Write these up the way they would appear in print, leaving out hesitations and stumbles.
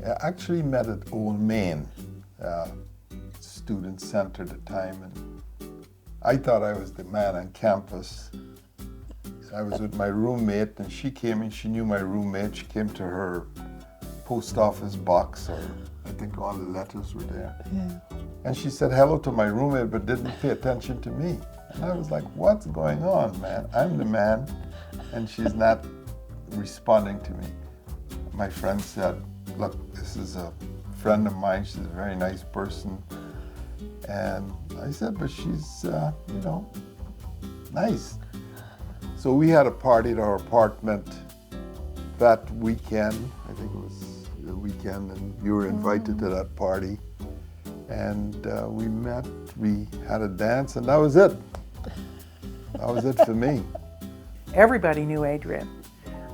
I actually met at Old Main Student Center at the time, and I thought I was the man on campus. I was with my roommate, and she came and she knew my roommate. She came to her post office box, or I think all the letters were there. Yeah. And she said hello to my roommate, but didn't pay attention to me. And I was like, what's going on, man? I'm the man, and she's not responding to me. My friend said, look, this is a friend of mine. She's a very nice person. And I said, but she's, nice. So we had a party at our apartment that weekend. I think it was the weekend, and you were invited to that party. And we met, we had a dance, and that was it. That was it for me. Everybody knew Adrienne,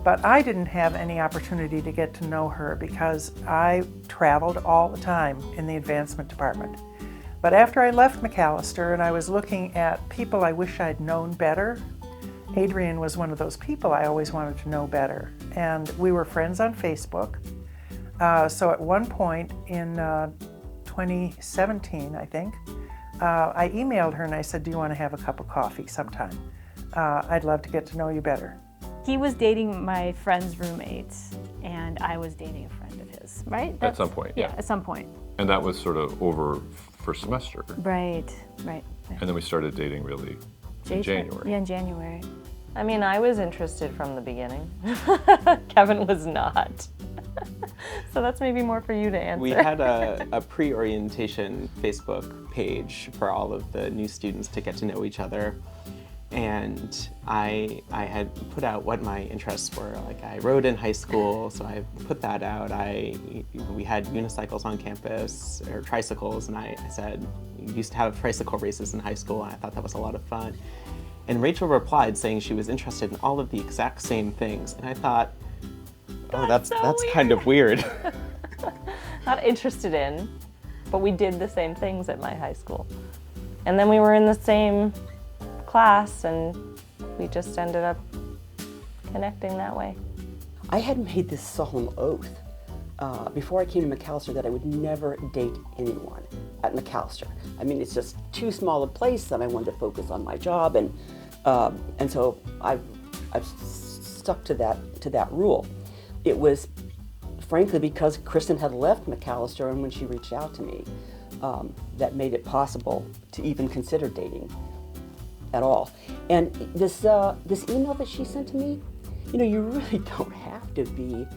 but I didn't have any opportunity to get to know her because I traveled all the time in the advancement department. But after I left Macalester and I was looking at people I wish I'd known better, Adrienne was one of those people I always wanted to know better. And we were friends on Facebook. So at one point in 2017, I think, I emailed her and I said, do you want to have a cup of coffee sometime? I'd love to get to know you better. He was dating my friend's roommates, and I was dating a friend of his, right? At some point, yeah. Yeah, at some point. And that was sort of over first semester. Right. And then we started dating really in January. Yeah, in January. I mean, I was interested from the beginning. Kevin was not. So that's maybe more for you to answer. We had a pre-orientation Facebook page for all of the new students to get to know each other. And I had put out what my interests were. Like, I rode in high school, so I put that out. We had unicycles on campus, or tricycles, and I said, we used to have tricycle races in high school, and I thought that was a lot of fun. And Rachel replied saying she was interested in all of the exact same things. And I thought, oh, that's kind of weird. Not interested in, but we did the same things at my high school. And then we were in the same class, and we just ended up connecting that way. I had made this solemn oath before I came to Macalester that I would never date anyone at Macalester. I mean, it's just too small a place, and I wanted to focus on my job, and so I've stuck to that rule. It was frankly because Kristen had left Macalester, and when she reached out to me, that made it possible to even consider dating at all. And this email that she sent to me, you really don't have to be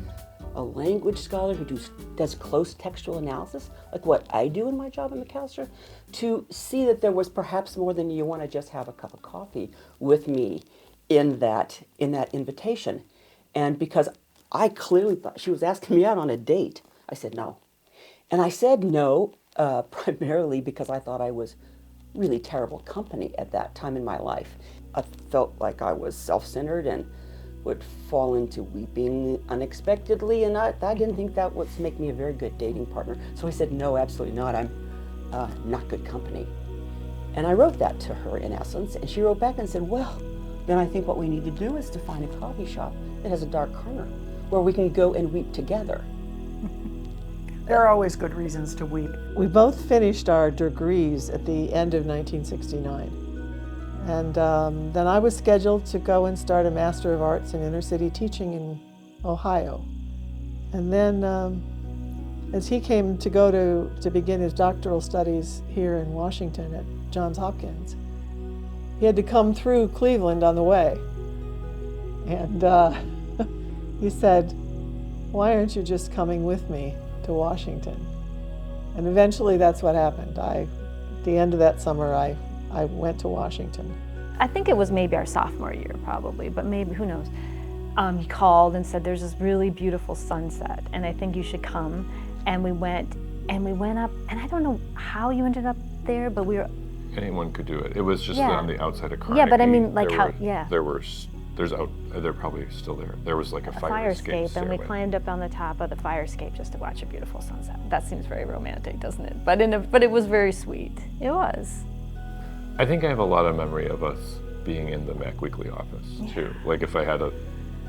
a language scholar who does close textual analysis, like what I do in my job at Macalester, to see that there was perhaps more than you want to just have a cup of coffee with me in that invitation. And because I clearly thought she was asking me out on a date, I said no. And I said no primarily because I thought I was really terrible company at that time in my life. I felt like I was self-centered and would fall into weeping unexpectedly, and I didn't think that would make me a very good dating partner. So I said, no, absolutely not. I'm not good company. And I wrote that to her in essence, and she wrote back and said, well, then I think what we need to do is to find a coffee shop that has a dark corner where we can go and weep together. There are always good reasons to weep. We both finished our degrees at the end of 1969. And then I was scheduled to go and start a Master of Arts in Inner City Teaching in Ohio. And then as he came to go to begin his doctoral studies here in Washington at Johns Hopkins, he had to come through Cleveland on the way. And he said, why aren't you just coming with me to Washington? And eventually that's what happened. At the end of that summer, I went to Washington. I think it was maybe our sophomore year probably, but maybe, who knows. He called and said, there's this really beautiful sunset, and I think you should come. And we went up, and I don't know how you ended up there, but we were... Anyone could do it. It was just on the outside of Carnegie. Yeah, but I mean, like they're probably still there. There was like a fire escape, and we climbed up on the top of the fire escape just to watch a beautiful sunset. That seems very romantic, doesn't it? But it was very sweet. It was. I think I have a lot of memory of us being in the Mac Weekly office too. Like if I had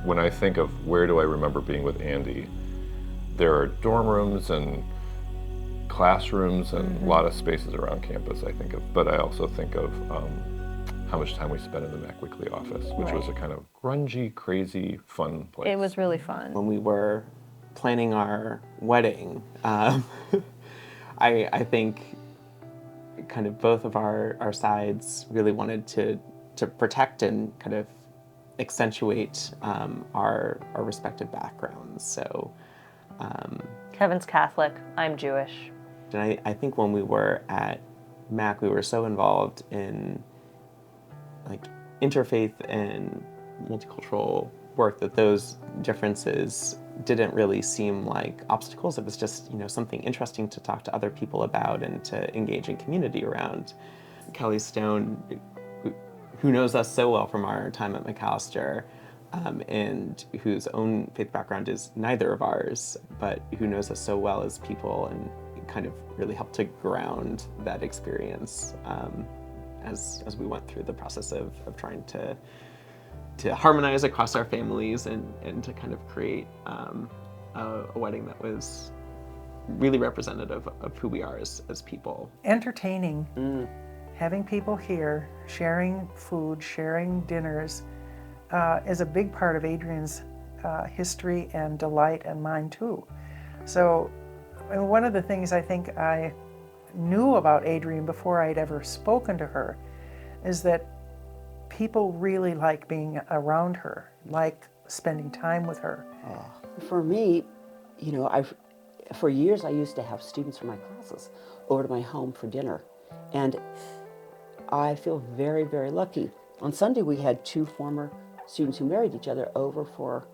when I think of where do I remember being with Andy, there are dorm rooms and classrooms and a lot of spaces around campus, I think of. But I also think of how much time we spent in the Mac Weekly office, which was a kind of grungy, crazy, fun place. It was really fun. When we were planning our wedding, I think kind of both of our sides really wanted to protect and kind of accentuate our respective backgrounds. So Kevin's Catholic, I'm Jewish. and I think when we were at Mac, we were so involved in like interfaith and multicultural work that those differences didn't really seem like obstacles. It was just, something interesting to talk to other people about and to engage in community around. Kelly Stone, who knows us so well from our time at Macalester, and whose own faith background is neither of ours, but who knows us so well as people and kind of really helped to ground that experience as we went through the process of trying to harmonize across our families and to kind of create a wedding that was really representative of who we are as people. Entertaining, having people here, sharing food, sharing dinners, is a big part of Adrienne's history and delight, and mine too. So one of the things I think I knew about Adrienne before I'd ever spoken to her is that people really like being around her, like spending time with her. For me, for years I used to have students from my classes over to my home for dinner, and I feel very, very lucky. On Sunday we had 2 former students who married each other over for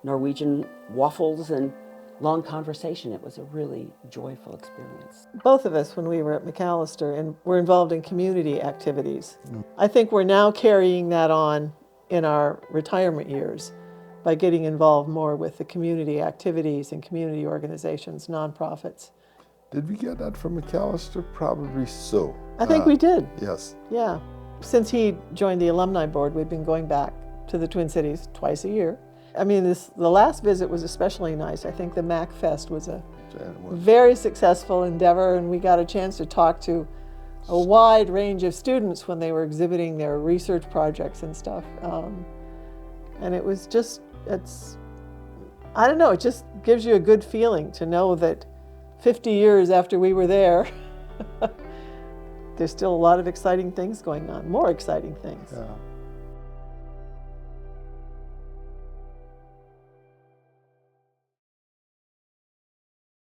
Norwegian waffles and long conversation. It was a really joyful experience. Both of us, when we were at Macalester, and were involved in community activities. I think we're now carrying that on in our retirement years by getting involved more with the community activities and community organizations, nonprofits. Did we get that from Macalester? Probably so. I think we did. Yes. Yeah. Since he joined the alumni board, we've been going back to the Twin Cities twice a year. I mean, the last visit was especially nice. I think the Mac Fest was a very successful endeavor, and we got a chance to talk to a wide range of students when they were exhibiting their research projects and stuff. And it was just, I don't know, it just gives you a good feeling to know that 50 years after we were there, there's still a lot of exciting things going on, more exciting things. Yeah.